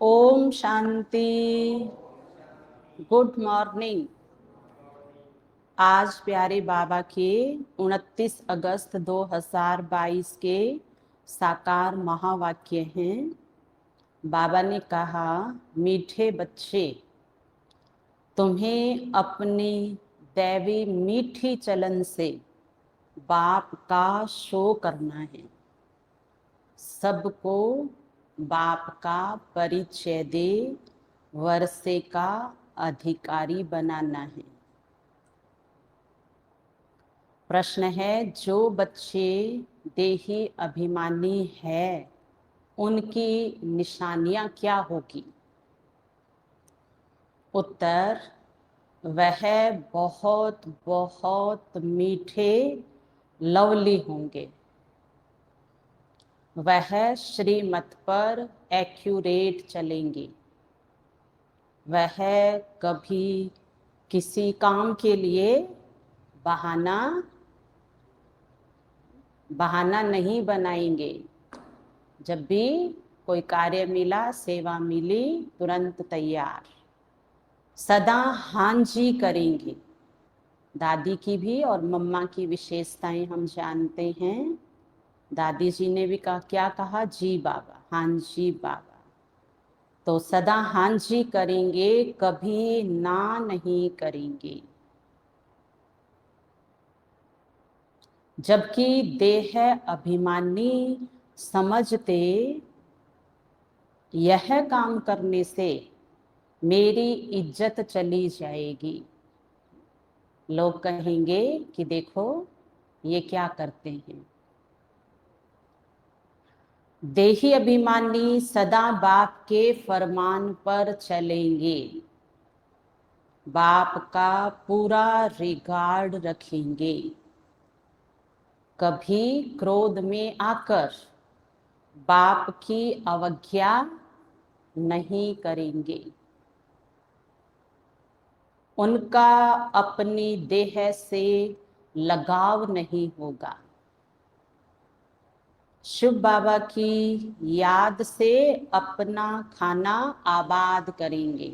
Om Shanti. Good morning. आज प्यारे बाबा के 29 अगस्त 2022 के साकार महावाक्य हैं। बाबा ने कहा, मीठे बच्चे, तुम्हें अपनी दैवी मीठी चलन से बाप का शो करना है। सबको बाप का परिचय दे वर्षे का अधिकारी बनाना है। प्रश्न है, जो बच्चे देही अभिमानी है उनकी निशानियां क्या होगी? उत्तर, वह बहुत बहुत मीठे लवली होंगे। वह श्रीमत पर एक्यूरेट चलेंगे। वह कभी किसी काम के लिए बहाना नहीं बनाएंगे। जब भी कोई कार्य मिला, सेवा मिली, तुरंत तैयार, सदा हाँ जी करेंगे। दादी की भी और मम्मा की विशेषताएं हम जानते हैं। दादी जी ने भी क्या कहा? जी बाबा, हाँ जी बाबा। तो सदा हाँ जी करेंगे, कभी ना नहीं करेंगे। जबकि देह अभिमानी समझते, यह काम करने से मेरी इज्जत चली जाएगी। लोग कहेंगे कि देखो ये क्या करते हैं। देही अभिमानी सदा बाप के फरमान पर चलेंगे, बाप का पूरा रिगार्ड रखेंगे। कभी क्रोध में आकर बाप की अवज्ञा नहीं करेंगे। उनका अपनी देह से लगाव नहीं होगा। शिव बाबा की याद से अपना खाना आबाद करेंगे,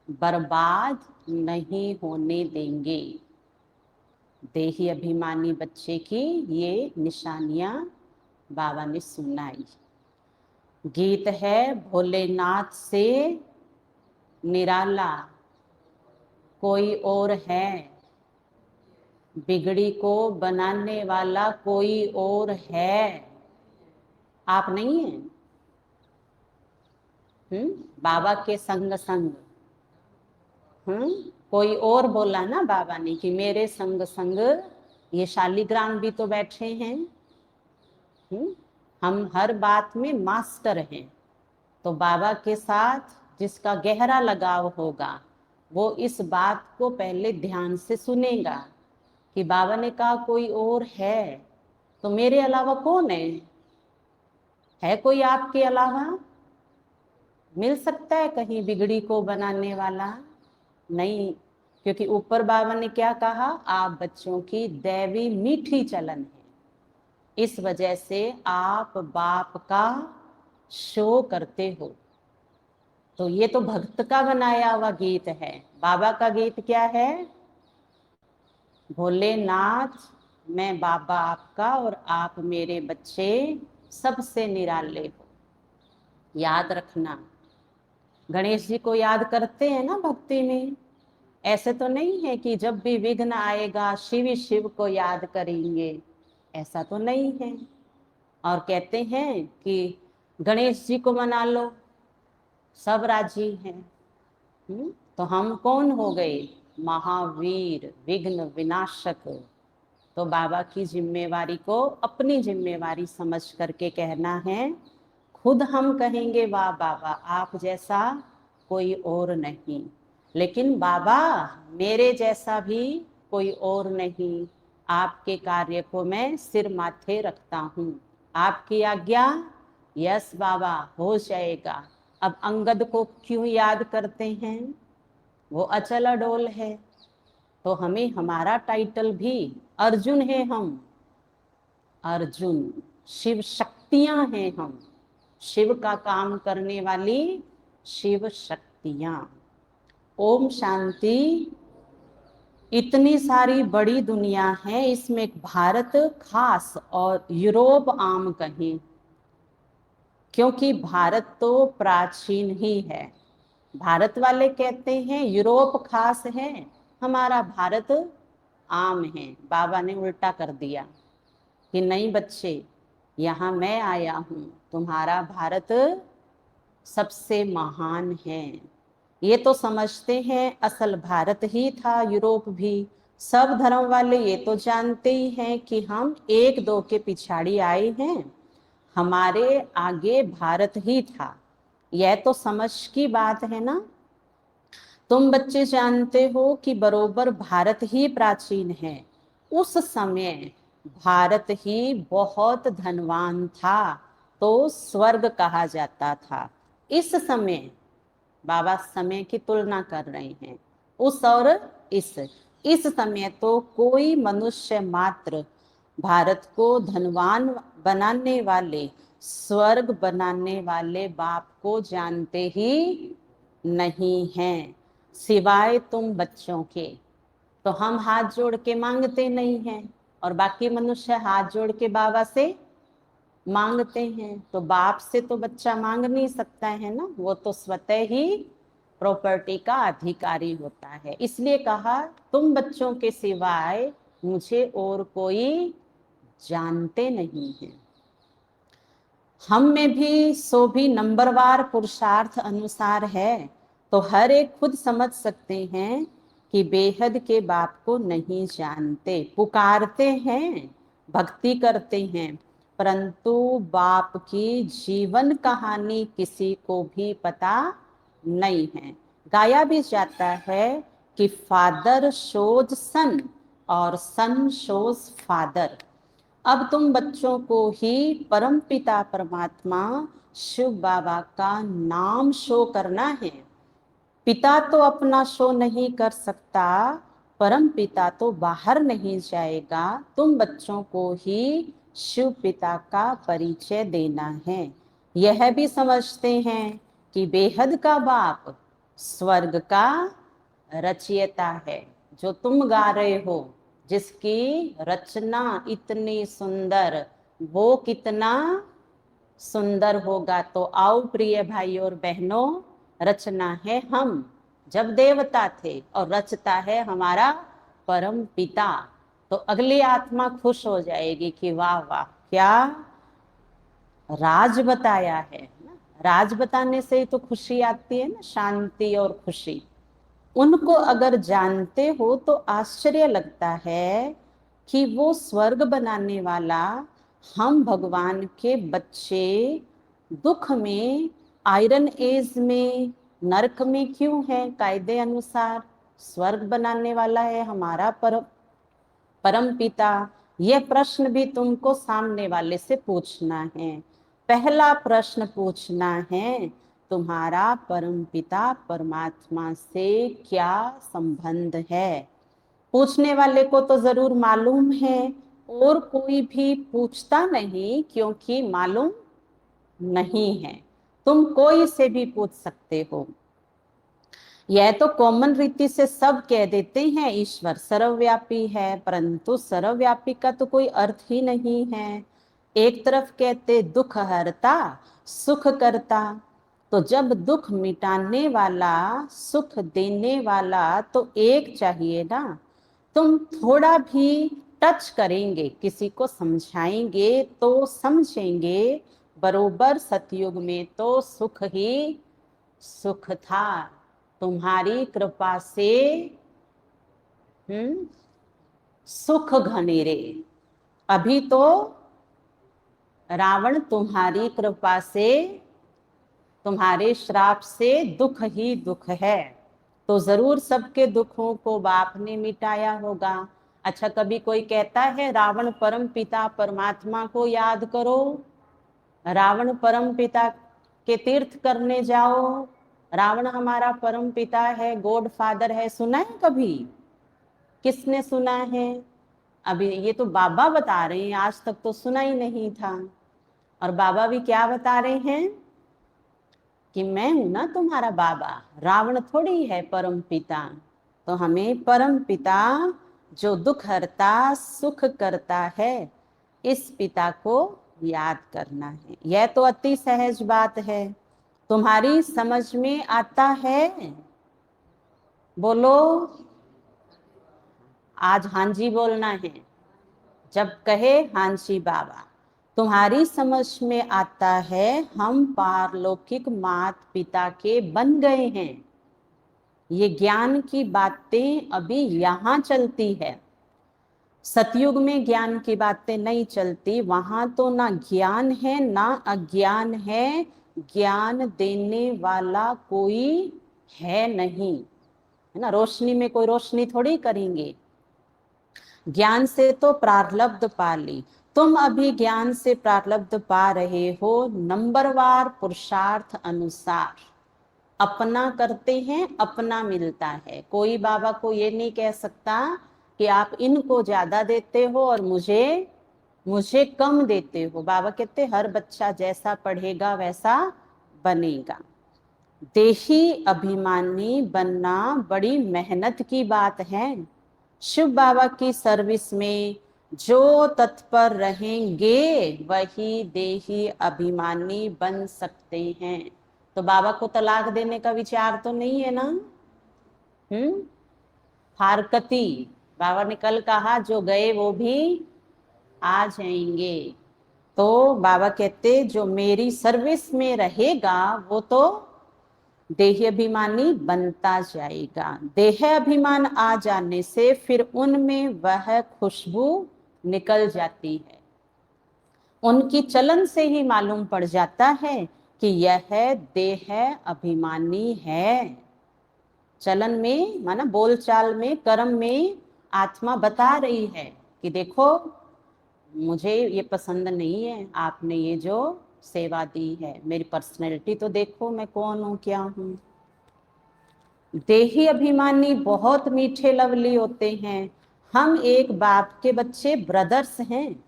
बर्बाद नहीं होने देंगे। देही अभिमानी बच्चे की ये निशानियां बाबा ने सुनाई। गीत है, भोलेनाथ से निराला कोई और है, बिगड़ी को बनाने वाला कोई और है। आप नहीं हैं। बाबा के संग संग कोई और बोला ना बाबा ने कि मेरे संग संग ये शालिग्राम भी तो बैठे हैं। हम हर बात में मास्टर हैं। तो बाबा के साथ जिसका गहरा लगाव होगा वो इस बात को पहले ध्यान से सुनेगा कि बाबा ने कहा कोई और है, तो मेरे अलावा कौन है कोई आपके अलावा? मिल सकता है कहीं बिगड़ी को बनाने वाला? नहीं, क्योंकि ऊपर बाबा ने क्या कहा? आप बच्चों की दैवी मीठी चलन है, इस वजह से आप बाप का शो करते हो। तो ये तो भक्त का बनाया हुआ गीत है। बाबा का गीत क्या है? भोलेनाथ, मैं बाबा आपका और आप मेरे बच्चे सबसे निराले हो। याद रखना, गणेश जी को याद करते हैं ना भक्ति में। ऐसे तो नहीं है कि जब भी विघ्न आएगा शिव ही शिव को याद करेंगे, ऐसा तो नहीं है। और कहते हैं कि गणेश जी को मना लो, सब राजी हैं। तो हम कौन हो गए? महावीर, विघ्न विनाशक। तो बाबा की जिम्मेवारी को अपनी जिम्मेवारी समझ करके कहना है। खुद हम कहेंगे वाह बाबा, आप जैसा कोई और नहीं, लेकिन बाबा मेरे जैसा भी कोई और नहीं। आपके कार्य को मैं सिर माथे रखता हूँ, आपकी आज्ञा। यस बाबा, हो जाएगा। अब अंगद को क्यों याद करते हैं? वो अचल अडोल है। तो हमें हमारा टाइटल भी अर्जुन है। हम अर्जुन, शिव शक्ति शक्तियां हैं हम, शिव का काम करने वाली शिव शक्तियां। ओम शांति। इतनी सारी बड़ी दुनिया है, इसमें भारत खास और यूरोप आम कहें, क्योंकि भारत तो प्राचीन ही है। भारत वाले कहते हैं यूरोप खास है, हमारा भारत आम है। बाबा ने उल्टा कर दिया कि नहीं बच्चे, यहाँ मैं आया हूँ, तुम्हारा भारत सबसे महान है। ये तो समझते हैं असल भारत ही था, यूरोप भी। सब धर्म वाले ये तो जानते ही हैं कि हम एक दो के पिछाड़ी आए हैं, हमारे आगे भारत ही था। यह तो समझ की बात है ना। तुम बच्चे जानते हो कि बरोबर भारत ही प्राचीन है। उस समय भारत ही बहुत धनवान था, तो स्वर्ग कहा जाता था। इस समय, बाबा समय की तुलना कर रहे हैं, उस और इस समय तो कोई मनुष्य मात्र भारत को धनवान बनाने वाले, स्वर्ग बनाने वाले बाप को जानते ही नहीं हैं, सिवाय तुम बच्चों के। तो हम हाथ जोड़ के मांगते नहीं हैं, और बाकी मनुष्य हाथ जोड़ के बाबा से मांगते हैं। तो बाप से तो बच्चा मांग नहीं सकता है ना, वो तो स्वतः ही प्रॉपर्टी का अधिकारी होता है। इसलिए कहा तुम बच्चों के सिवाय मुझे और कोई जानते नहीं है। हम में भी सो भी नंबरवार पुरुषार्थ अनुसार है, तो हर एक खुद समझ सकते हैं कि बेहद के बाप को नहीं जानते। पुकारते हैं, भक्ति करते हैं, परंतु बाप की जीवन कहानी किसी को भी पता नहीं है। गाया भी जाता है कि फादर शोज सन और सन शोज फादर। अब तुम बच्चों को ही परम पिता परमात्मा शिव बाबा का नाम शो करना है। पिता तो अपना शो नहीं कर सकता, परम पिता तो बाहर नहीं जाएगा। तुम बच्चों को ही शिव पिता का परिचय देना है। यह भी समझते हैं कि बेहद का बाप स्वर्ग का रचयिता है। जो तुम गा रहे हो, जिसकी रचना इतनी सुंदर, वो कितना सुंदर होगा। तो आओ प्रिय भाई और बहनों, रचना है हम जब देवता थे, और रचता है हमारा परम पिता। तो अगली आत्मा खुश हो जाएगी कि वाह वाह, क्या राज बताया है ना। राज बताने से ही तो खुशी आती है ना, शांति और खुशी। उनको अगर जानते हो तो आश्चर्य लगता है कि वो स्वर्ग बनाने वाला, हम भगवान के बच्चे दुख में, आयरन एज में, नरक में क्यों है। कायदे अनुसार स्वर्ग बनाने वाला है हमारा परम पिता। यह प्रश्न भी तुमको सामने वाले से पूछना है। पहला प्रश्न पूछना है, तुम्हारा परम पिता परमात्मा से क्या संबंध है। पूछने वाले को तो जरूर मालूम है, और कोई भी पूछता नहीं, क्योंकि मालूम नहीं है। तुम कोई से भी पूछ सकते हो। यह तो कॉमन रीति से सब कह देते हैं ईश्वर सर्वव्यापी है, परंतु सर्वव्यापी का तो कोई अर्थ ही नहीं है। एक तरफ कहते दुख हरता सुख करता, तो जब दुख मिटाने वाला, सुख देने वाला, तो एक चाहिए ना। तुम थोड़ा भी टच करेंगे, किसी को समझाएंगे तो समझेंगे। बरोबर सतयुग में तो सुख ही सुख था, तुम्हारी कृपा से सुख घनेरे। अभी तो रावण तुम्हारी कृपा से, तुम्हारे श्राप से दुख ही दुख है। तो जरूर सबके दुखों को बाप ने मिटाया होगा। अच्छा, कभी कोई कहता है रावण परम पिता परमात्मा को याद करो, रावण परम पिता के तीर्थ करने जाओ, रावण हमारा परम पिता है, गॉड फादर है, सुना है कभी? किसने सुना है? अभी ये तो बाबा बता रहे हैं, आज तक तो सुना ही नहीं था। और बाबा भी क्या बता रहे हैं कि मैं हूं ना तुम्हारा बाबा, रावण थोड़ी है परम पिता। तो हमें परम पिता जो दुख हरता सुख करता है, इस पिता को याद करना है। यह तो अति सहज बात है, तुम्हारी समझ में आता है? बोलो। आज हाँ जी बोलना है, जब कहे हाँ जी बाबा। तुम्हारी समझ में आता है, हम पारलौकिक मात पिता के बन गए हैं। ये ज्ञान की बातें अभी यहाँ चलती है, सतयुग में ज्ञान की बातें नहीं चलती। वहां तो ना ज्ञान है ना अज्ञान है, ज्ञान देने वाला कोई है नहीं, है ना। रोशनी में कोई रोशनी थोड़ी करेंगे, ज्ञान से तो प्रारब्ध पा ली। तुम अभी ज्ञान से प्रारब्ध पा रहे हो, नंबरवार पुरुषार्थ अनुसार अपना करते हैं, अपना मिलता है। कोई बाबा को ये नहीं कह सकता कि आप इनको ज्यादा देते हो और मुझे मुझे कम देते हो। बाबा कहते हर बच्चा जैसा पढ़ेगा वैसा बनेगा। देही अभिमानी बनना बड़ी मेहनत की बात है। शिव बाबा की सर्विस में जो तत्पर रहेंगे वही देही अभिमानी बन सकते हैं। तो बाबा को तलाक देने का विचार तो नहीं है ना? फारकती बाबा ने कल कहा, जो गए वो भी आ जाएंगे। तो बाबा कहते जो मेरी सर्विस में रहेगा वो तो देह अभिमानी बनता जाएगा। देह अभिमान आ जाने से फिर उनमें वह खुशबू निकल जाती है। उनकी चलन से ही मालूम पड़ जाता है कि यह देह अभिमानी है। चलन में माना बोलचाल में कर्म में आत्मा बता रही है कि देखो मुझे ये पसंद नहीं है, आपने ये जो सेवा दी है, मेरी पर्सनैलिटी तो देखो मैं कौन हूं क्या हूं। देही अभिमानी बहुत मीठे लवली होते हैं। हम एक बाप के बच्चे, ब्रदर्स हैं,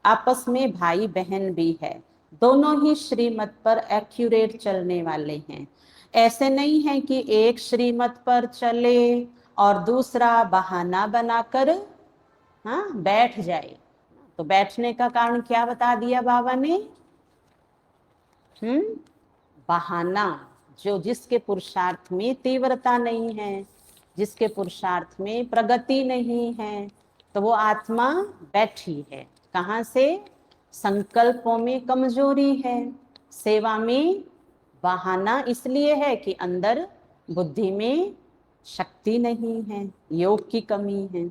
आपस में भाई बहन भी है, दोनों ही श्रीमत पर एक्यूरेट चलने वाले हैं। ऐसे नहीं है कि एक श्रीमत पर चले और दूसरा बहाना बनाकर हाँ बैठ जाए। तो बैठने का कारण क्या बता दिया बाबा ने? बहाना। जो जिसके पुरुषार्थ में तीव्रता नहीं है, जिसके पुरुषार्थ में प्रगति नहीं है, तो वो आत्मा बैठी है। कहाँ से? संकल्पों में कमजोरी है, सेवा में बहाना इसलिए है कि अंदर बुद्धि में शक्ति नहीं है, योग की कमी है।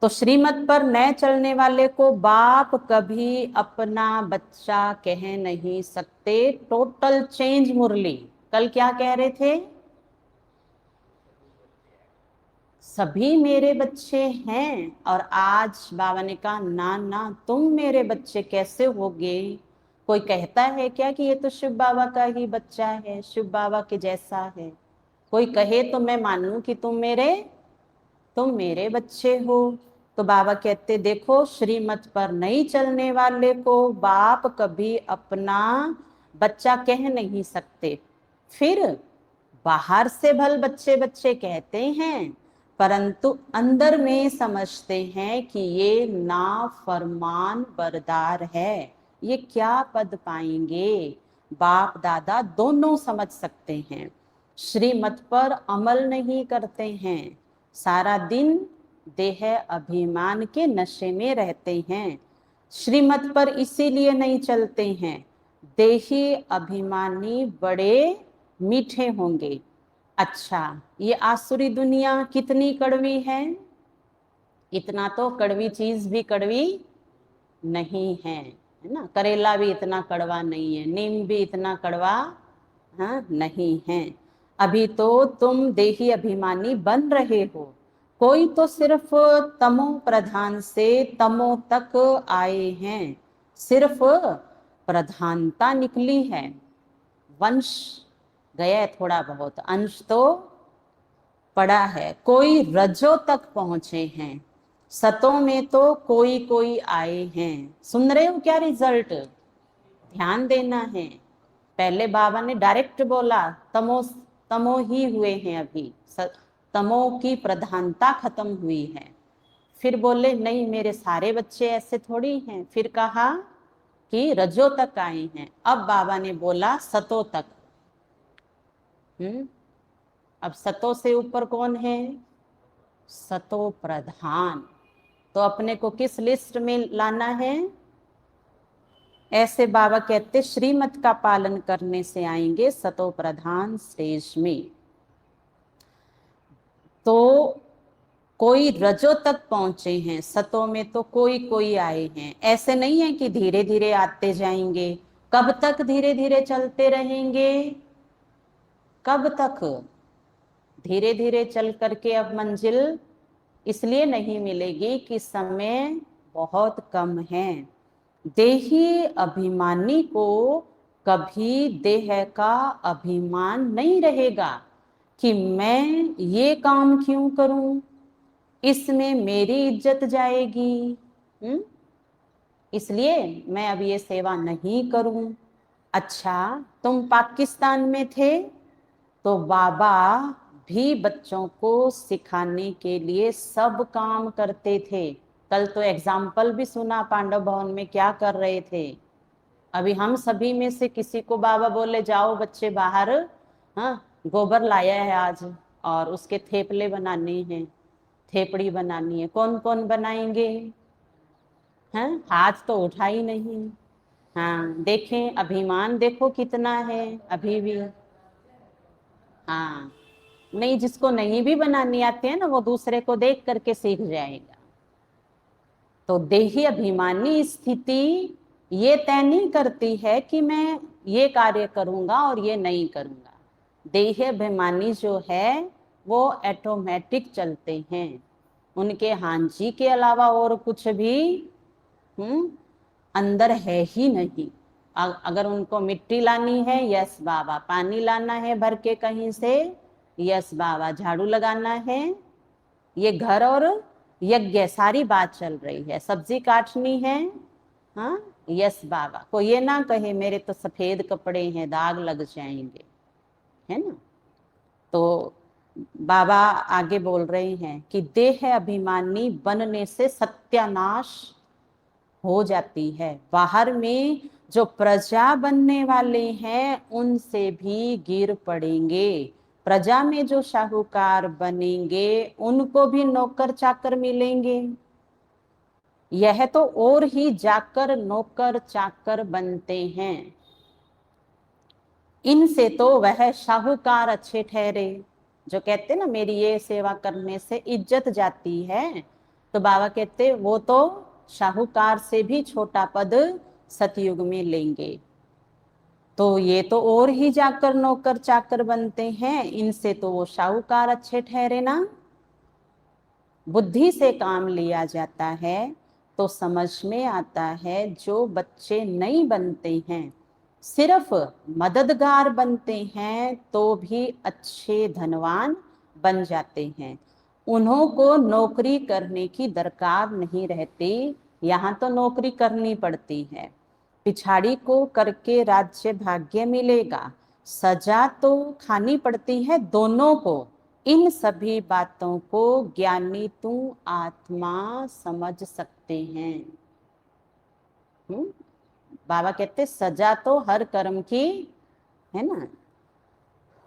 तो श्रीमत पर न चलने वाले को बाप कभी अपना बच्चा कह नहीं सकते। टोटल चेंज मुरली। कल क्या कह रहे थे? सभी मेरे बच्चे हैं, और आज बाबा ने कहा ना ना, तुम मेरे बच्चे कैसे होगे? कोई कहता है क्या कि ये तो शिव बाबा का ही बच्चा है, शिव बाबा के जैसा है? कोई कहे तो मैं मानूं कि तुम मेरे बच्चे हो। तो बाबा कहते देखो, श्रीमत पर नहीं चलने वाले को बाप कभी अपना बच्चा कह नहीं सकते। फिर बाहर से भल बच्चे बच्चे कहते हैं, परंतु अंदर में समझते हैं कि ये ना फरमान बरदार है, ये क्या पद पाएंगे। बाप दादा दोनों समझ सकते हैं, श्रीमत पर अमल नहीं करते हैं, सारा दिन देह अभिमान के नशे में रहते हैं। श्रीमत पर इसीलिए नहीं चलते हैं, देही अभिमानी बड़े मीठे होंगे। अच्छा, ये आसुरी दुनिया कितनी कड़वी है? इतना तो कड़वी चीज भी कड़वी नहीं है ना। करेला भी इतना कड़वा नहीं है, नीम भी इतना कड़वा हाँ नहीं है। अभी तो तुम देही अभिमानी बन रहे हो। कोई तो सिर्फ तमो प्रधान से तमो तक आए हैं, सिर्फ प्रधानता निकली है, वंश गया थोड़ा बहुत, अंश तो पड़ा है। कोई रजो तक पहुंचे हैं, सतों में तो कोई कोई आए हैं। सुन रहे हो क्या रिजल्ट? ध्यान देना है। पहले बाबा ने डायरेक्ट बोला तमो, तमो ही हुए हैं अभी, तमो की प्रधानता खत्म हुई है। फिर बोले नहीं मेरे सारे बच्चे ऐसे थोड़ी हैं। फिर कहा कि रजो तक आए हैं। अब बाबा ने बोला सतो तक। अब सतो से ऊपर कौन है? सतो प्रधान। तो अपने को किस लिस्ट में लाना है? ऐसे बाबा कहते श्रीमत का पालन करने से आएंगे सतो प्रधान स्टेज में। तो कोई रजो तक पहुंचे हैं, सतों में तो कोई कोई आए हैं। ऐसे नहीं है कि धीरे धीरे आते जाएंगे। कब तक धीरे धीरे चलते रहेंगे? कब तक? धीरे धीरे चल करके अब मंजिल इसलिए नहीं मिलेगी कि समय बहुत कम है। देही अभिमानी को कभी देह का अभिमान नहीं रहेगा कि मैं ये काम क्यों करूं, इसमें मेरी इज्जत जाएगी, इसलिए मैं अब ये सेवा नहीं करूं। अच्छा तुम पाकिस्तान में थे तो बाबा भी बच्चों को सिखाने के लिए सब काम करते थे। कल तो एग्जाम्पल भी सुना पांडव भवन में क्या कर रहे थे। अभी हम सभी में से किसी को बाबा बोले जाओ बच्चे बाहर, हाँ गोबर लाया है आज और उसके थेपले बनाने हैं, थेपड़ी बनानी है, कौन कौन बनाएंगे? हैं? हाथ तो उठा ही नहीं। हाँ देखें अभिमान देखो कितना है अभी भी। हाँ नहीं, जिसको नहीं भी बनानी आती है ना वो दूसरे को देख करके सीख जाएगा। तो देही अभिमानी स्थिति ये तय नहीं करती है कि मैं ये कार्य करूंगा और ये नहीं करूंगा। देही अभिमानी जो है वो ऑटोमेटिक चलते हैं। उनके हाँ जी के अलावा और कुछ भी अंदर है ही नहीं। अगर उनको मिट्टी लानी है, यस बाबा, पानी लाना है भर के कहीं से, यस बाबा, झाड़ू लगाना है, ये घर और यज्ञ सारी बात चल रही है, सब्जी काटनी है, हाँ यस बाबा। को ये ना कहे मेरे तो सफेद कपड़े हैं दाग लग जाएंगे, है ना। तो बाबा आगे बोल रहे हैं कि देह अभिमानी बनने से सत्यानाश हो जाती है। बाहर में जो प्रजा बनने वाले हैं उनसे भी गिर पड़ेंगे। प्रजा में जो साहूकार बनेंगे उनको भी नौकर चाकर मिलेंगे। यह तो और ही जाकर नौकर चाकर बनते हैं। इनसे तो वह साहूकार अच्छे ठहरे जो कहते ना मेरी ये सेवा करने से इज्जत जाती है। तो बाबा कहते वो तो साहूकार से भी छोटा पद सतयुग में लेंगे। तो ये तो और ही जाकर नौकर चाकर बनते हैं, इनसे तो वो साहूकार अच्छे ठहरे ना। बुद्धि से काम लिया जाता है तो समझ में आता है जो बच्चे नहीं बनते हैं, सिर्फ मददगार बनते हैं तो भी अच्छे धनवान बन जाते हैं। उन्हों को नौकरी करने की दरकार नहीं रहती, यहाँ तो नौकरी करनी पड़ती है। पिछाड़ी को करके राज्य भाग्य मिलेगा, सजा तो खानी पड़ती है दोनों को। इन सभी बातों को ज्ञानी तू आत्मा समझ सकते हैं। बाबा कहते सजा तो हर कर्म की, है ना,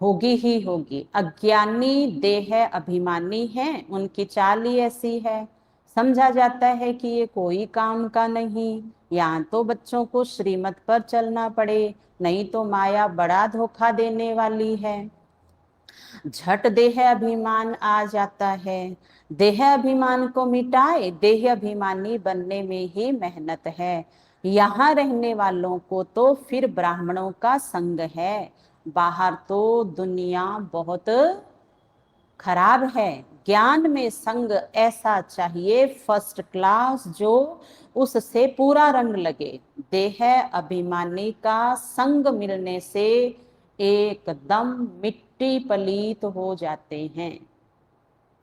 होगी ही होगी। अज्ञानी देह अभिमानी है, उनकी चाल ही ऐसी है। समझा जाता है कि ये कोई काम का नहीं, यहाँ तो बच्चों को श्रीमत पर चलना पड़े, नहीं तो माया बड़ा धोखा देने वाली है। झट देह अभिमान आ जाता है। देह अभिमान को मिटाए, देह अभिमानी बनने में ही मेहनत है। यहाँ रहने वालों को तो फिर ब्राह्मणों का संग है, बाहर तो दुनिया बहुत खराब है। ज्ञान में संग ऐसा चाहिए फर्स्ट क्लास जो उससे पूरा रंग लगे। देह अभिमानी का संग मिलने से एकदम मिट्टी पलीत हो जाते हैं।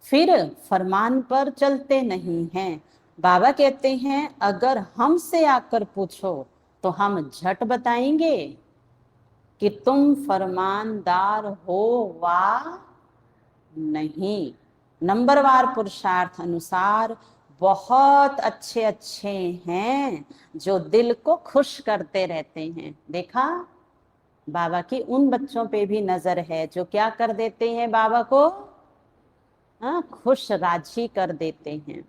फिर फरमान पर चलते नहीं हैं। बाबा कहते हैं अगर हमसे आकर पूछो तो हम झट बताएंगे कि तुम फरमानदार हो वा नहीं। नंबरवार पुरुषार्थ अनुसार बहुत अच्छे अच्छे हैं जो दिल को खुश करते रहते हैं। देखा, बाबा की उन बच्चों पे भी नजर है जो क्या कर देते हैं, बाबा को खुश राजी कर देते हैं।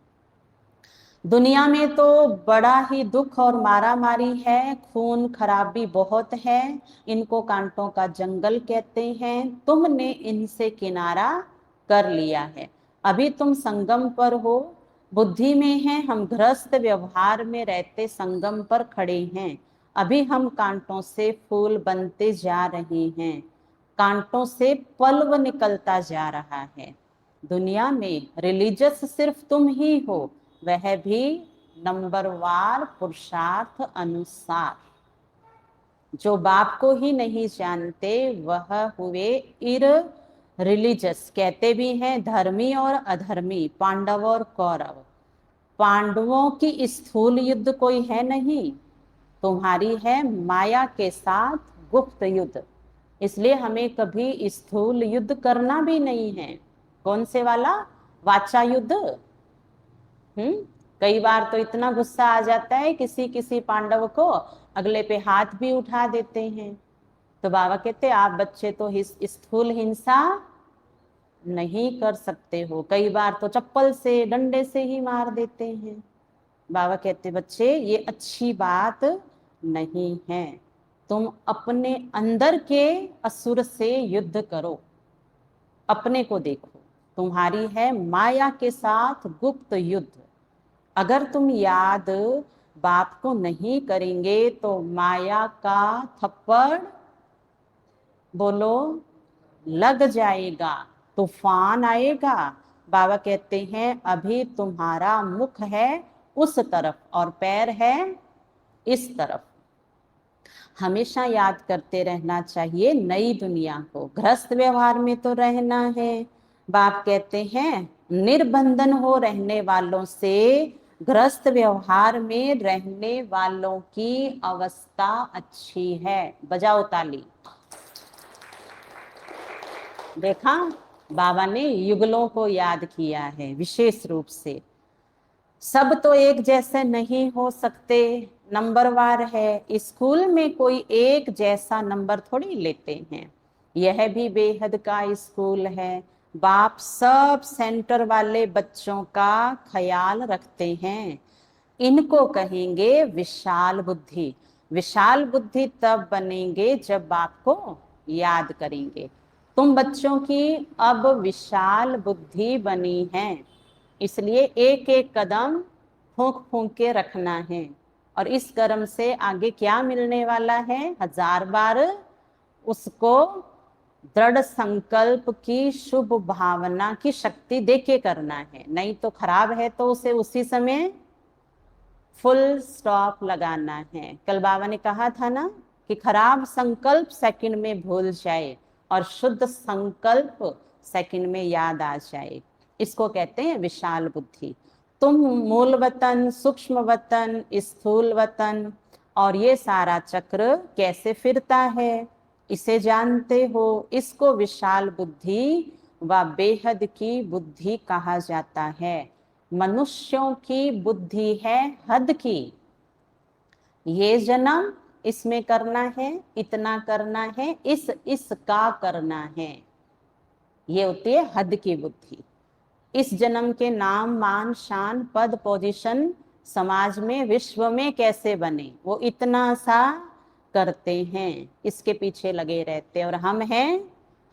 दुनिया में तो बड़ा ही दुख और मारामारी है, खून खराबी बहुत है, इनको कांटों का जंगल कहते हैं। तुमने इनसे किनारा कर लिया है, अभी तुम संगम पर हो, बुद्धि में है, हम गृहस्थ व्यवहार में रहते संगम पर खड़े हैं। अभी हम कांटों से फूल बनते जा रहे हैं, कांटों से पल्व निकलता जा रहा है। दुनिया में रिलीजियस सिर्फ तुम ही हो, वह भी नंबरवार पुरुषार्थ अनुसार। जो बाप को ही नहीं जानते वह हुए इर रिलीजियस। कहते भी हैं धर्मी और अधर्मी, पांडव और कौरव। पांडवों की स्थूल युद्ध कोई है नहीं, तुम्हारी है माया के साथ गुप्त युद्ध। इसलिए हमें कभी स्थूल युद्ध करना भी नहीं है। कौन से वाला? वाचा युद्ध। कई बार तो इतना गुस्सा आ जाता है किसी किसी पांडव को, अगले पे हाथ भी उठा देते हैं। तो बाबा कहते आप बच्चे तो स्थूल हिंसा नहीं कर सकते हो, कई बार तो चप्पल से डंडे से ही मार देते हैं। बाबा कहते बच्चे ये अच्छी बात नहीं है, तुम अपने अंदर के असुर से युद्ध करो, अपने को देखो। तुम्हारी है माया के साथ गुप्त युद्ध। अगर तुम याद बाप को नहीं करेंगे तो माया का थप्पड़ बोलो लग जाएगा, तूफान आएगा। बाबा कहते हैं अभी तुम्हारा मुख है उस तरफ और पैर है इस तरफ। हमेशा याद करते रहना चाहिए नई दुनिया को। गृहस्थ व्यवहार में तो रहना है। बाप कहते हैं निर्बंधन हो रहने वालों से गृहस्थ व्यवहार में रहने वालों की अवस्था अच्छी है। बजाओ ताली। देखा, बाबा ने युगलों को याद किया है विशेष रूप से। सब तो एक जैसे नहीं हो सकते, नंबरवार है। स्कूल में कोई एक जैसा नंबर थोड़ी लेते हैं, यह भी बेहद का स्कूल है। बाप सब सेंटर वाले बच्चों का ख्याल रखते हैं। इनको कहेंगे विशाल बुद्धि। विशाल बुद्धि तब बनेंगे जब बाप को याद करेंगे। तुम बच्चों की अब विशाल बुद्धि बनी है, इसलिए एक एक कदम फूंक फूंक के रखना है। और इस कर्म से आगे क्या मिलने वाला है, 1000 बार उसको दृढ़ संकल्प की शुभ भावना की शक्ति देके करना है। नहीं तो खराब है तो उसे उसी समय फुल स्टॉप लगाना है। कल बाबा ने कहा था ना कि खराब संकल्प सेकंड में भूल जाए और शुद्ध संकल्प सेकंड में याद आ जाए। इसको कहते हैं विशाल बुद्धि। तुम मूल वतन, सूक्ष्म वतन, स्थूल वतन और ये सारा चक्र कैसे फिरता है इसे जानते हो। इसको विशाल बुद्धि व बेहद की बुद्धि कहा जाता है। मनुष्यों की बुद्धि है हद की, ये जन्म इसमें करना है, इतना करना है, इसका करना है, ये होती है हद की बुद्धि। इस जन्म के नाम मान शान पद पोजीशन समाज में विश्व में कैसे बने वो इतना सा करते हैं, इसके पीछे लगे रहते हैं। और हम हैं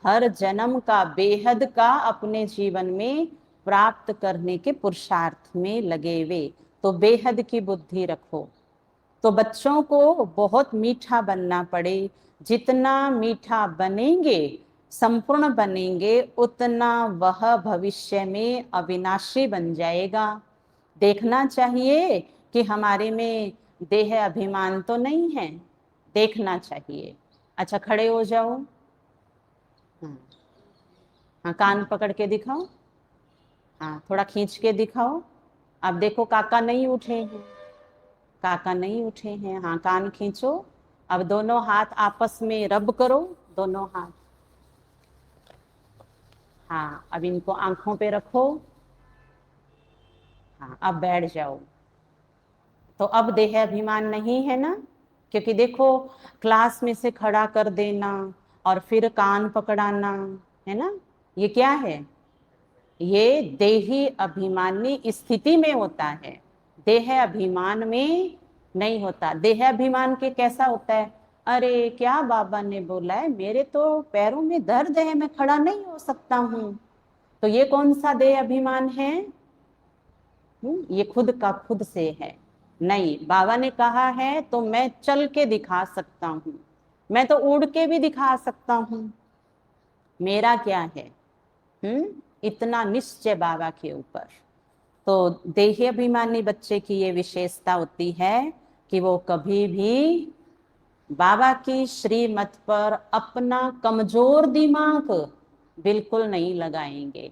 हर जन्म का बेहद का अपने जीवन में प्राप्त करने के पुरुषार्थ में लगे हुए। तो बेहद की बुद्धि रखो। तो बच्चों को बहुत मीठा बनना पड़े, जितना मीठा बनेंगे, संपूर्ण बनेंगे, उतना वह भविष्य में अविनाशी बन जाएगा। देखना चाहिए कि हमारे में देह अभिमान तो नहीं है, देखना चाहिए। अच्छा खड़े हो जाओ। हाँ, हाँ कान पकड़ के दिखाओ। हाँ, थोड़ा खींच के दिखाओ। अब देखो काका नहीं उठे हैं, काका नहीं उठे हैं। हाँ, कान खींचो। अब दोनों हाथ आपस में रब करो, दोनों हाथ। हाँ, अब इनको आंखों पे रखो। हाँ, अब बैठ जाओ। तो अब देह अभिमान नहीं है ना, क्योंकि देखो क्लास में से खड़ा कर देना और फिर कान पकड़ाना, है ना, ये क्या है? ये देही अभिमानी स्थिति में होता है, देह अभिमान में नहीं होता। देह अभिमान के कैसा होता है? अरे क्या बाबा ने बोला है, मेरे तो पैरों में दर्द है, मैं खड़ा नहीं हो सकता हूँ। तो ये कौन सा देह अभिमान है? ये खुद का खुद से है। नहीं, बाबा ने कहा है तो मैं चल के दिखा सकता हूँ, मैं तो उड़ के भी दिखा सकता हूँ, मेरा क्या है? इतना निश्चय बाबा के ऊपर। तो देही अभिमानी बच्चे की ये विशेषता होती है कि वो कभी भी बाबा की श्रीमत पर अपना कमजोर दिमाग बिल्कुल नहीं लगाएंगे,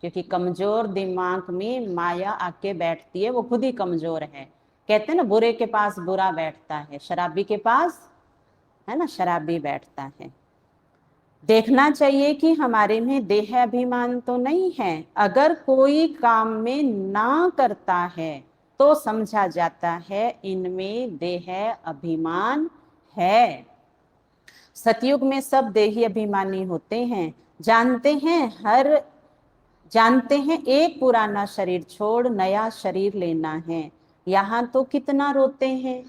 क्योंकि कमजोर दिमाग में माया आके बैठती है, वो खुद ही कमजोर है। कहते हैं ना, बुरे के पास बुरा बैठता है, शराबी के पास, है ना, शराबी बैठता है। देखना चाहिए कि हमारे में देह अभिमान तो नहीं है। अगर कोई काम में ना करता है तो समझा जाता है इनमें देह अभिमान है। सतयुग में सब देही अभिमानी होते हैं, जानते हैं एक पुराना शरीर छोड़ नया शरीर लेना है। यहाँ तो कितना रोते हैं,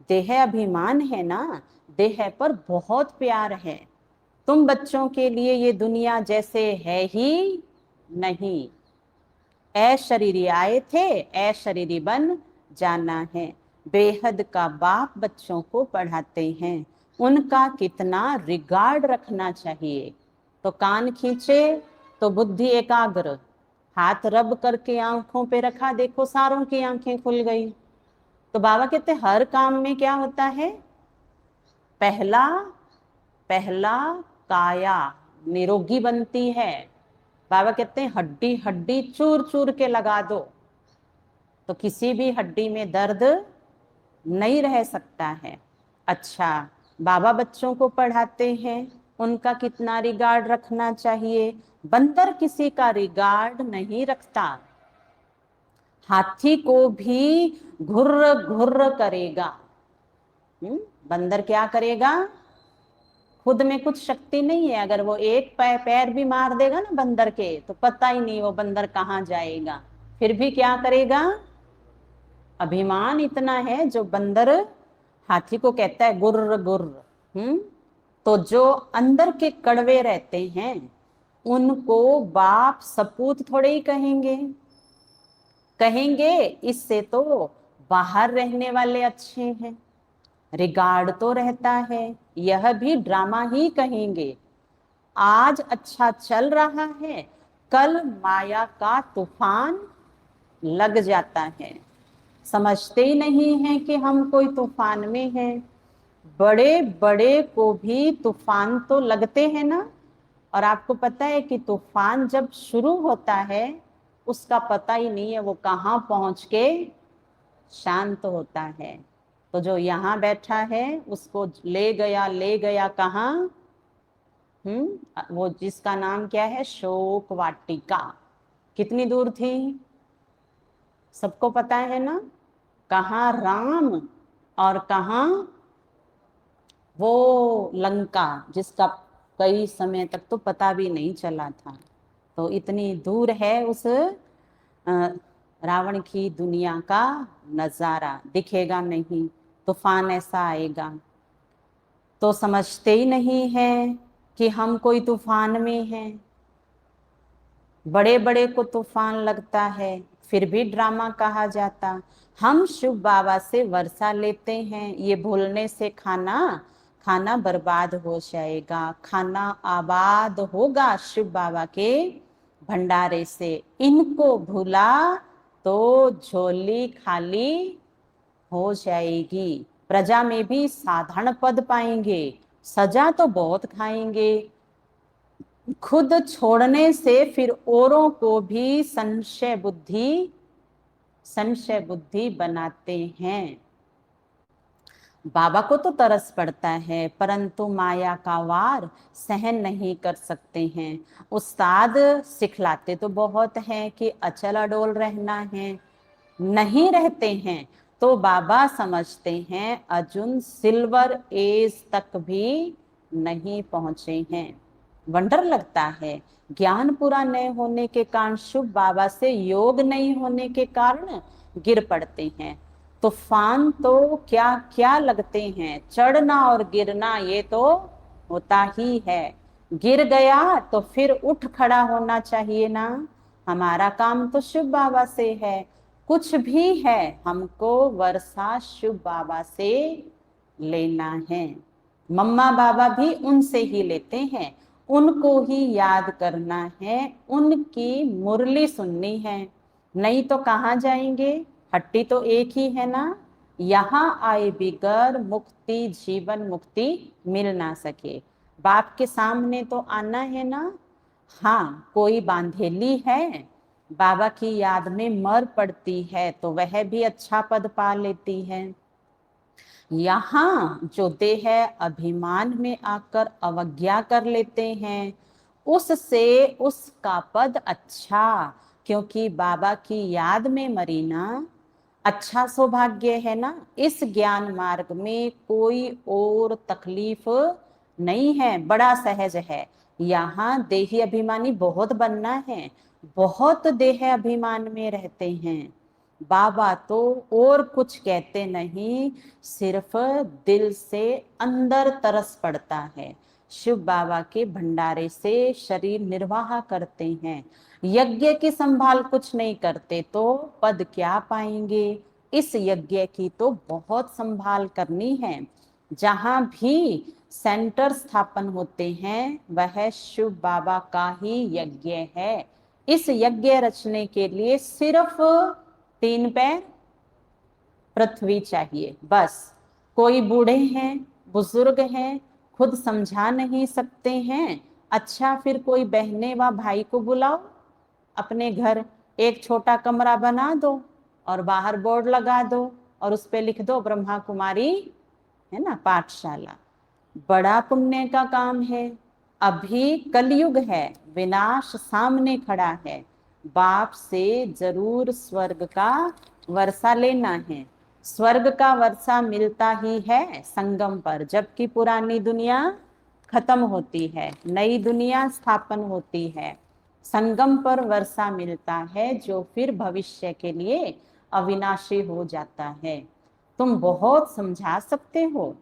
देह अभिमान है ना, देह पर बहुत प्यार है। तुम बच्चों के लिए ये दुनिया जैसे है ही नहीं, ऐ शरीरी आए थे, ऐ शरीरी बन जाना है। बेहद का बाप बच्चों को पढ़ाते हैं, उनका कितना रिगार्ड रखना चाहिए। तो कान खींचे तो बुद्धि एकाग्र, हाथ रब करके आंखों पे रखा, देखो सारों की आंखें खुल गई। तो बाबा कहते हर काम में क्या होता है? पहला पहला काया निरोगी बनती है। बाबा कहते हैं हड्डी हड्डी चूर चूर के लगा दो तो किसी भी हड्डी में दर्द नहीं रह सकता है। अच्छा, बाबा बच्चों को पढ़ाते हैं, उनका कितना रिगार्ड रखना चाहिए। बंदर किसी का रिगार्ड नहीं रखता, हाथी को भी घुर्र घुर्र करेगा। बंदर क्या करेगा? खुद में कुछ शक्ति नहीं है, अगर वो एक पैर भी मार देगा ना बंदर के, तो पता ही नहीं वो बंदर कहाँ जाएगा। फिर भी क्या करेगा? अभिमान इतना है, जो बंदर हाथी को कहता है गुर्र गुर्र। तो जो अंदर के कड़वे रहते हैं उनको बाप सपूत थोड़े ही कहेंगे, कहेंगे इससे तो बाहर रहने वाले अच्छे हैं, रिगार्ड तो रहता है, यह भी ड्रामा ही कहेंगे। आज अच्छा चल रहा है, कल माया का तूफान लग जाता है। समझते ही नहीं है कि हम कोई तूफान में हैं। बड़े बड़े को भी तूफान तो लगते हैं ना। और आपको पता है कि तूफान जब शुरू होता है उसका पता ही नहीं है वो कहाँ पहुंच के शांत होता है। तो जो यहाँ बैठा है उसको ले गया कहाँ? वो जिसका नाम क्या है, शोक वाटिका। कितनी दूर थी? सबको पता है ना, कहाँ राम और कहाँ वो लंका, जिसका कई समय तक तो पता भी नहीं चला था। तो इतनी दूर है उस रावण की दुनिया का नजारा, दिखेगा नहीं, तूफान ऐसा आएगा। तो समझते ही नहीं है कि हम कोई तूफान में हैं। बड़े बड़े को तूफान लगता है फिर भी ड्रामा कहा जाता। हम शिव बाबा से वर्षा लेते हैं, ये भूलने से खाना खाना बर्बाद हो जाएगा। खाना आबाद होगा शिव बाबा के भंडारे से, इनको भूला तो झोली खाली हो जाएगी। प्रजा में भी साधारण पद पाएंगे, सजा तो बहुत खाएंगे। खुद छोड़ने से फिर औरों को भी संशय बुद्धि बनाते हैं। बाबा को तो तरस पड़ता है, परंतु माया का वार सहन नहीं कर सकते हैं। उस्ताद सिखलाते तो बहुत हैं कि अचल अडोल रहना है, नहीं रहते हैं। तो बाबा समझते हैं अर्जुन सिल्वर एज तक भी नहीं पहुंचे हैं। वंडर लगता है, ज्ञान पूरा नहीं होने के कारण, शुभ बाबा से योग नहीं होने के कारण गिर पड़ते हैं। तूफान तो क्या क्या लगते हैं, चढ़ना और गिरना ये तो होता ही है। गिर गया तो फिर उठ खड़ा होना चाहिए ना। हमारा काम तो शिव बाबा से है, कुछ भी है हमको वर्षा शिव बाबा से लेना है। मम्मा बाबा भी उनसे ही लेते हैं, उनको ही याद करना है, उनकी मुरली सुननी है। नहीं तो कहाँ जाएंगे, हट्टी तो एक ही है ना। यहाँ आए बिगर मुक्ति जीवन मुक्ति मिल ना सके। बाप के सामने तो आना है ना। हाँ, कोई बांधेली है, बाबा की याद में मर पड़ती है तो वह भी अच्छा पद पा लेती है। यहाँ जो देह अभिमान में आकर अवज्ञा कर लेते हैं, उससे उसका पद अच्छा, क्योंकि बाबा की याद में मरीना अच्छा सौभाग्य है ना। इस ज्ञान मार्ग में कोई और तकलीफ नहीं है, बड़ा सहज है। यहाँ देही अभिमानी बहुत बनना है, बहुत देह अभिमान में रहते हैं। बाबा तो और कुछ कहते नहीं, सिर्फ दिल से अंदर तरस पड़ता है। शिव बाबा के भंडारे से शरीर निर्वाह करते हैं, यज्ञ की संभाल कुछ नहीं करते तो पद क्या पाएंगे। इस यज्ञ की तो बहुत संभाल करनी है। जहां भी सेंटर स्थापन होते हैं वह शिव बाबा का ही यज्ञ है। इस यज्ञ रचने के लिए सिर्फ 3 पैर पृथ्वी चाहिए बस। कोई बूढ़े हैं, बुजुर्ग हैं, खुद समझा नहीं सकते हैं, अच्छा फिर कोई बहने व भाई को बुलाओ अपने घर, एक छोटा कमरा बना दो और बाहर बोर्ड लगा दो और उस पे लिख दो ब्रह्मा कुमारी है ना पाठशाला। बड़ा पुण्य का काम है। अभी कलयुग है, विनाश सामने खड़ा है। बाप से जरूर स्वर्ग का वर्षा लेना है। स्वर्ग का वर्षा मिलता ही है संगम पर, जबकि पुरानी दुनिया खत्म होती है, नई दुनिया स्थापन होती है। संगम पर वर्षा मिलता है जो फिर भविष्य के लिए अविनाशी हो जाता है। तुम बहुत समझा सकते हो,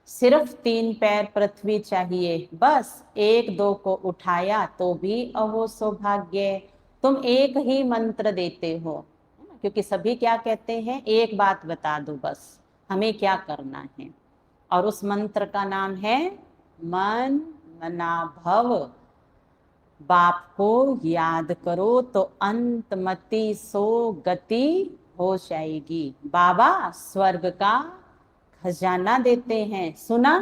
सिर्फ 3 पैर पृथ्वी चाहिए बस। 1 2 को उठाया तो भी अहो सौभाग्य। तुम एक ही मंत्र देते हो, क्योंकि सभी क्या कहते हैं, एक बात बता दो बस हमें क्या करना है। और उस मंत्र का नाम है मन मना भव। बाप को याद करो तो अंतमति सो गति हो जाएगी। बाबा स्वर्ग का खजाना देते हैं, सुना,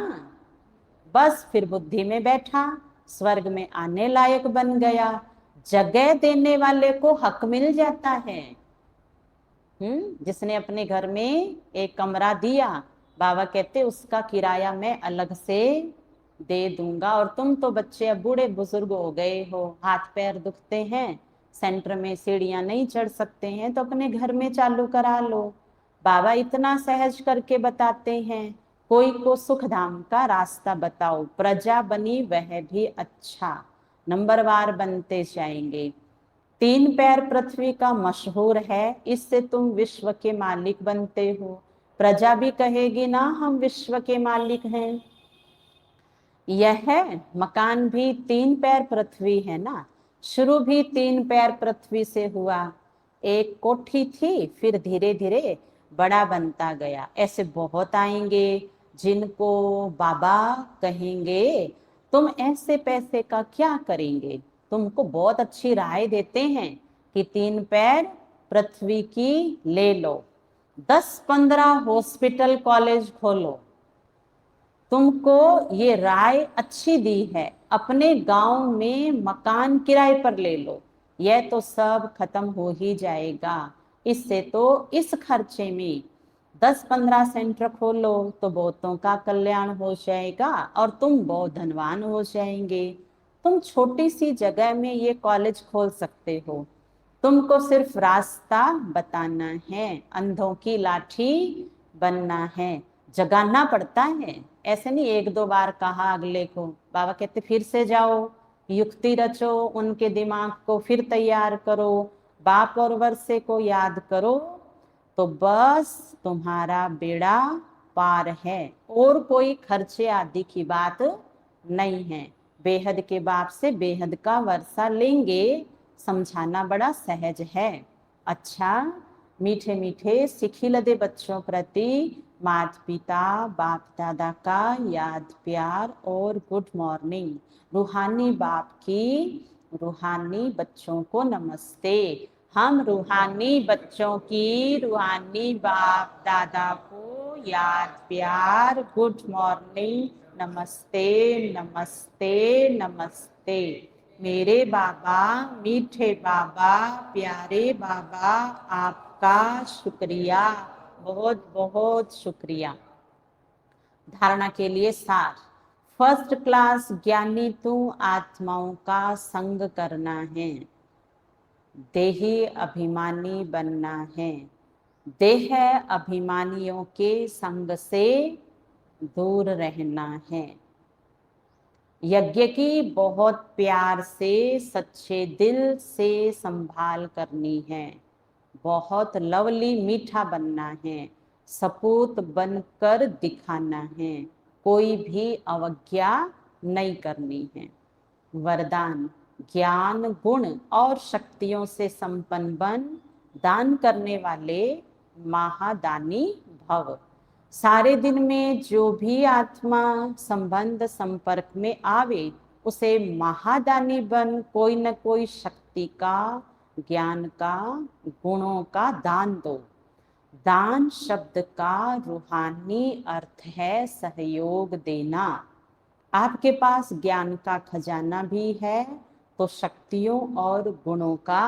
बस फिर बुद्धि में बैठा, स्वर्ग में आने लायक बन गया। जगह देने वाले को हक मिल जाता है। जिसने अपने घर में एक कमरा दिया, बाबा कहते उसका किराया मैं अलग से दे दूंगा। और तुम तो बच्चे अब बूढ़े बुजुर्ग हो गए हो, हाथ पैर दुखते हैं, सेंटर में सीढ़ियां नहीं चढ़ सकते हैं, तो अपने घर में चालू करा लो। बाबा इतना सहज करके बताते हैं, कोई को सुख धाम का रास्ता बताओ, प्रजा बनी वह भी अच्छा, नंबरवार बनते जाएंगे। 3 पैर पृथ्वी का मशहूर है, इससे तुम विश्व के मालिक बनते हो। प्रजा भी कहेगी ना हम विश्व के मालिक हैं। यह मकान भी 3 पैर पृथ्वी है ना, शुरू भी 3 पैर पृथ्वी से हुआ। एक कोठी थी, फिर धीरे धीरे बड़ा बनता गया। ऐसे बहुत आएंगे जिनको बाबा कहेंगे तुम ऐसे पैसे का क्या करेंगे। तुमको बहुत अच्छी राय देते हैं कि 3 पैर पृथ्वी की ले लो, 10 15 हॉस्पिटल कॉलेज खोलो। तुमको ये राय अच्छी दी है, अपने गांव में मकान किराए पर ले लो, यह तो सब खत्म हो ही जाएगा। इससे तो इस खर्चे में 10-15 सेंटर खोलो तो बहुतों का कल्याण हो जाएगा और तुम बहुत धनवान हो जाएंगे। तुम छोटी सी जगह में ये कॉलेज खोल सकते हो। तुमको सिर्फ रास्ता बताना है, अंधों की लाठी बनना है, जगाना पड़ता है। ऐसे नहीं 1-2 बार कहा अगले को, बाबा कहते फिर से जाओ, युक्ति रचो, उनके दिमाग को फिर तैयार करो, बाप और वर्षे को याद करो, तो बस तुम्हारा बेड़ा पार है। और कोई खर्चे आदि की बात नहीं है। बेहद के बाप से बेहद का वर्षा लेंगे, समझाना बड़ा सहज है। अच्छा, मीठे मीठे सिखिल दे बच्चों प्रति माता पिता बाप दादा का याद प्यार और गुड मॉर्निंग। रूहानी बाप की रूहानी बच्चों को नमस्ते। हम रूहानी बच्चों की रूहानी बाप दादा को याद प्यार गुड मॉर्निंग, नमस्ते नमस्ते नमस्ते। मेरे बाबा, मीठे बाबा, प्यारे बाबा, आपका शुक्रिया, बहुत बहुत शुक्रिया। धारणा के लिए सार। फर्स्ट क्लास ज्ञानी तू आत्माओं का संग करना है, देही अभिमानी बनना है, देह अभिमानियों के संग से दूर रहना है। यज्ञ की बहुत प्यार से सच्चे दिल से संभाल करनी है, बहुत लवली मीठा बनना है, सपूत बनकर दिखाना है, कोई भी अवज्ञा नहीं करनी है। वरदान। ज्ञान गुण और शक्तियों से संपन्न बन दान करने वाले महादानी भव। सारे दिन में जो भी आत्मा संबंध संपर्क में आवे उसे महादानी बन कोई न कोई शक्ति का, ज्ञान का, गुणों का दान दो। दान शब्द का रूहानी अर्थ है सहयोग देना। आपके पास ज्ञान का खजाना भी है तो शक्तियों और गुणों का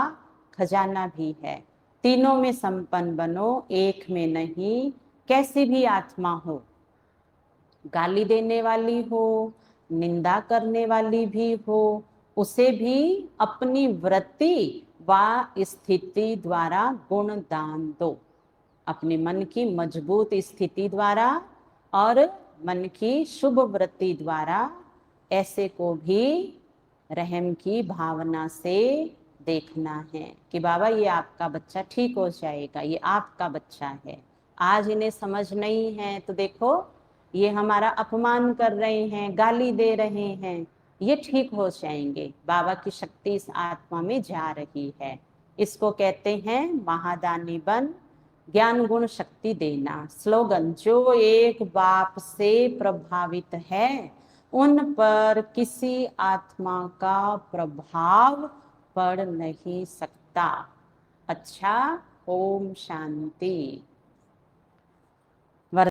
खजाना भी है। तीनों में संपन्न बनो, एक में नहीं। कैसी भी आत्मा हो, गाली देने वाली हो, निंदा करने वाली भी हो, उसे भी अपनी वृत्ति व स्थिति द्वारा गुण दान दो। अपने मन की मजबूत स्थिति द्वारा और मन की शुभ वृत्ति द्वारा ऐसे को भी रहम की भावना से देखना है कि बाबा ये आपका बच्चा ठीक हो जाएगा, ये आपका बच्चा है। आज इन्हें समझ नहीं है तो देखो ये हमारा अपमान कर रहे हैं, गाली दे रहे हैं, ये ठीक हो जाएंगे। बाबा की शक्ति इस आत्मा में जा रही है। इसको कहते हैं महादानी बन ज्ञान गुण शक्ति देना। स्लोगन। जो एक बाप से प्रभावित है उन पर किसी आत्मा का प्रभाव पड़ नहीं सकता। अच्छा, ओम शांति।